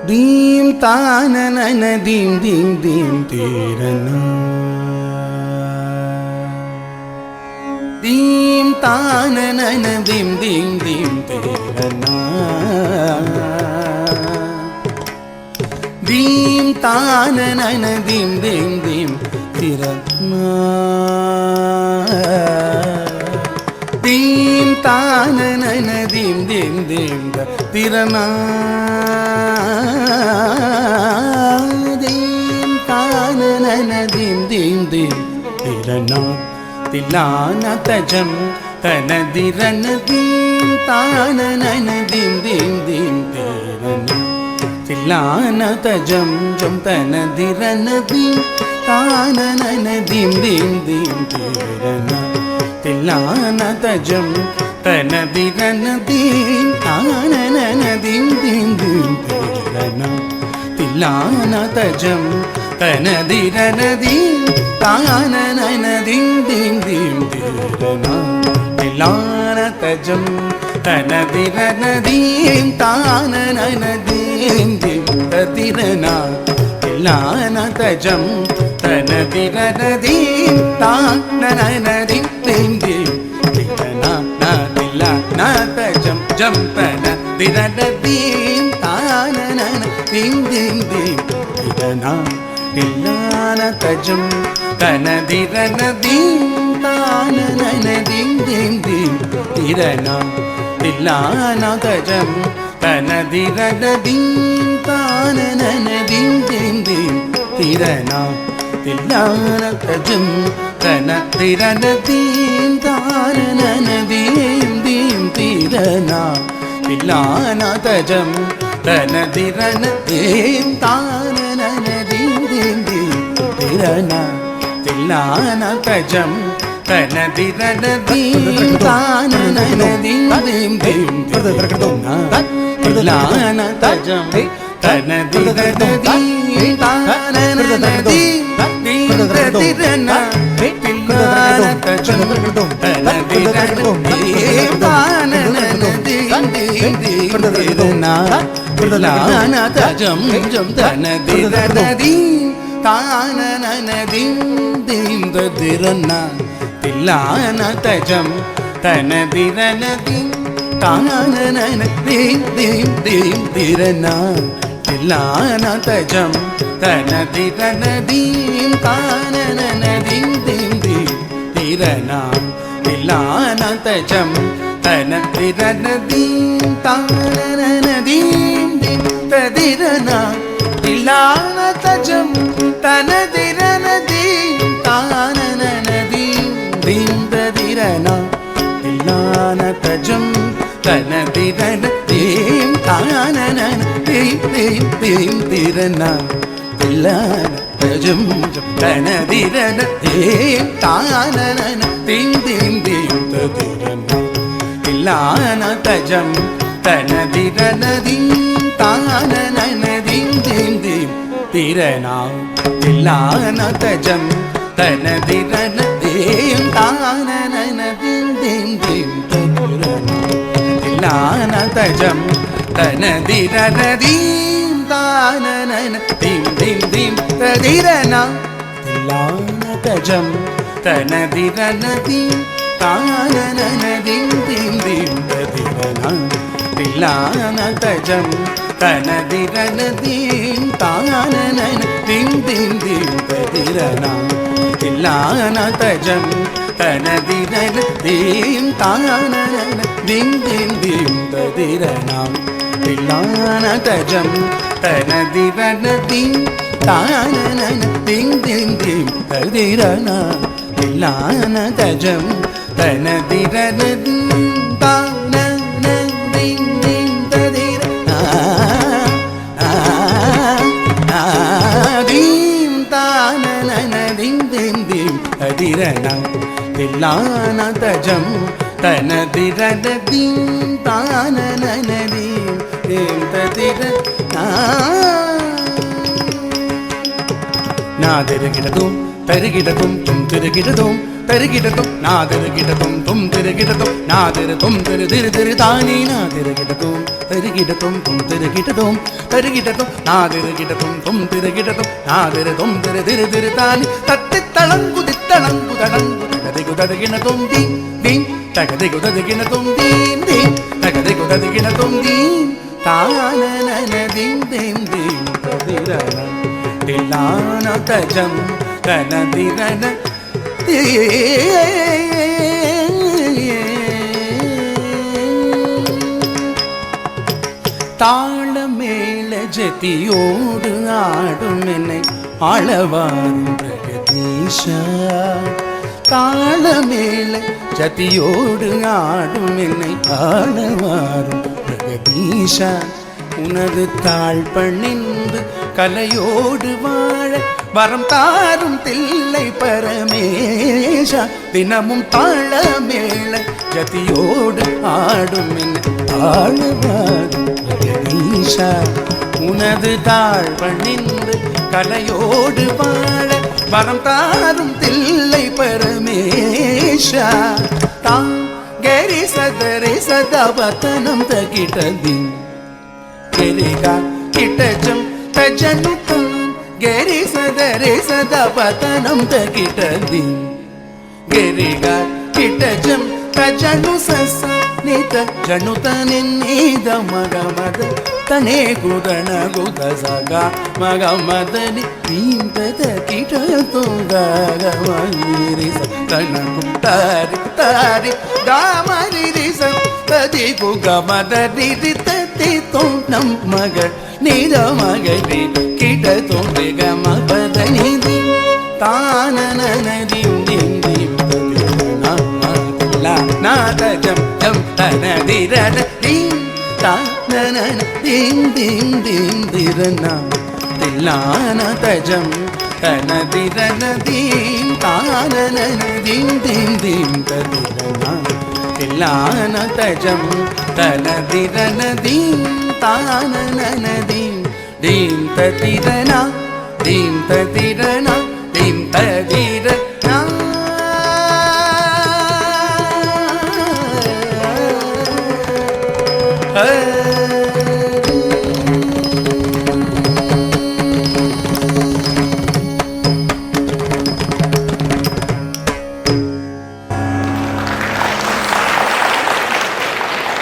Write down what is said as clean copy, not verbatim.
दीम तानन दीम दीम दीम तीरना दीम तानन दीम दीम दीम तीरना दीम तानन दीम दीम दीम तीरना दीम तानन दीम दीम दीम तीरना दीम तानन दीम दीम दीम तीरना तिलाना तजम तनदिरन दीम तानन दीम दीम दीम तीरना तिलाना तजम जम तनदिरन दीम तानन दीम दीम दीम तीरना तिलाना तजम तनदिरन दीम तानन दीम दीम दीम तीरना तिलाना तजम तनदिरन दीम तानन दीम दीम दीम तीरना तिलाना तजम तनदिरन दीम तानन दीम दीम तीरना तिलाना तजम तनदिरन दीम तानन दीम दीम दीम तीरना तिलाना तजम जम तनदिरन दीम तानन दीम दीम दीम तीरना तिलाना तजम तनदिरन दीम तानन दीम दीम दीम तीरना तिलाना तजम तनदिरन दीम तानन दीम दीम दीम तीरना तिलाना तजम तनदिरन दीम तानन दीम दीम तीरना तिलाना तजम तनदिरन दीम तानन दीम दीम दीम तीरना तिलाना तजम तनदिरन दीम तानन दीम दीम दीम तीरना तिलाना तजम तनदिरन दीम तानन दीम दीम तीरना तिलाना तजम तनदिरन दीम तानन दीम दीम दीम तीरना तिलाना तजम जम तनदिरन दीम तानन दीम दीम तीरना तिलाना तजम तनदिरन दीम तानन दीम दीम दीम तीरना तिलाना तजम तनदिरन दीम तानन दीम दीम दीम तीरना तिलाना तजम तनदिरन दीम तानन दीम दीम तीरना तिलाना तजम तनदिरन दीम तानन दीम दीम तीरना तिलाना तजम तनदिरन दीम तानन दीम दीम दीम तीरना तिलाना तजम तनदिरन दीम तानन दीम दीम दीम तीरना तिलाना तजम तनदिरन दीम तानन दीम दीम दीम तीरना तिलाना तजम तनदिरन दीम तानन दीम दीम दीम तीरना तिलाना तजम तनदिरन दीम तानन दीम दीम दीम तीरना तिलाना तजम तनदिरन दीम तानन दीम दीम दीम तीरना तिलाना तजम तनदिरन दीम तानन दीम दीम दीम तीरना तिलाना तजम तनदिरन दीम तानन दीम दीम दीम तीरना तिलाना तजम तनदिरन दीम तानन दीम दीम दीम तीरना तिलाना तजम तनदिरन दीम तानन दीम दीम तीरना திரன தில்லான தஜம் தனதிரத தீம் தானனனதீம் தேம் ததிர நாதிருகிடதும் தருகிடதும் தும் திருகிடதும் தருகிடதும் நாதிருகிடதும் தும் திருகிடதும் நாதிரு தும் திரு திரு திரு தானே நாதிருகிடதும் தருகிடதும் தும் திருகிடதும் தருகிடதும் நாதிருகிடதும் தும் திருகிடதும் நாதிரு தும் திரு திரு திரு தானே தட்டு தளங்குதி தளங்கு தளங்கு தகதிகு ததுகினதும் தீம் தீம் தகதிகு ததுகினதும் தீம் தீம் தகதிகு ததுகினதும் தீம் தானனனதீம் தீம் தீம் ததிரன தில்லான தஜம் தனதிரன தாள மேல ஜதியோடு ஆடும் என்னை ஆளவாரும் பிரகதீஷா தாள மேல ஜதியோடு ஆடும் என்னை ஆளவாரும் பிரகதீஷா உனது தாழ் பணிந்து கலையோடு வாழ வரம் தாரும் தில்லை பரமேஷா தினமும் தாழ மேள ஜதியோடு ஆடும் என்ன ஆளவாரும் பிரகதீஷா உனது தாழ் பணிந்து கலையோடு வாழ வரம் தாரும் தில்லை பரமேஷா தாம் கரி சதரை சதவதனம் தகிட்டதி கரிகா கிட்டஜம் தஜனுதம் கரி சதரை சதவதனம் தகிட்டதி கரிகா கிட்டஜம் தஜனு சச நித ஜனுத நின்னித மகமத தனே குதன குத சக மகமதனி நீந்தத கிட தோங்கமரி சதன குத்தாரி தாரி தாமரி சததி புகமதரி ரிததி தோணம் மக நீத மகரி கிட தோங்க மபதனி தானனனதி நாதஜம் ஜம் தனதிரன தீம் தானனன தீம் தீம் தீம் திரன தில்லான தஜம் தனதிரன தீம் தானனன தீம் தீம் தீம் ததிரன தில்லான தஜம் தனதிரன தீம் தானனன தீம் தீம் ததிரன தீம் ததிரன தீம் ததிர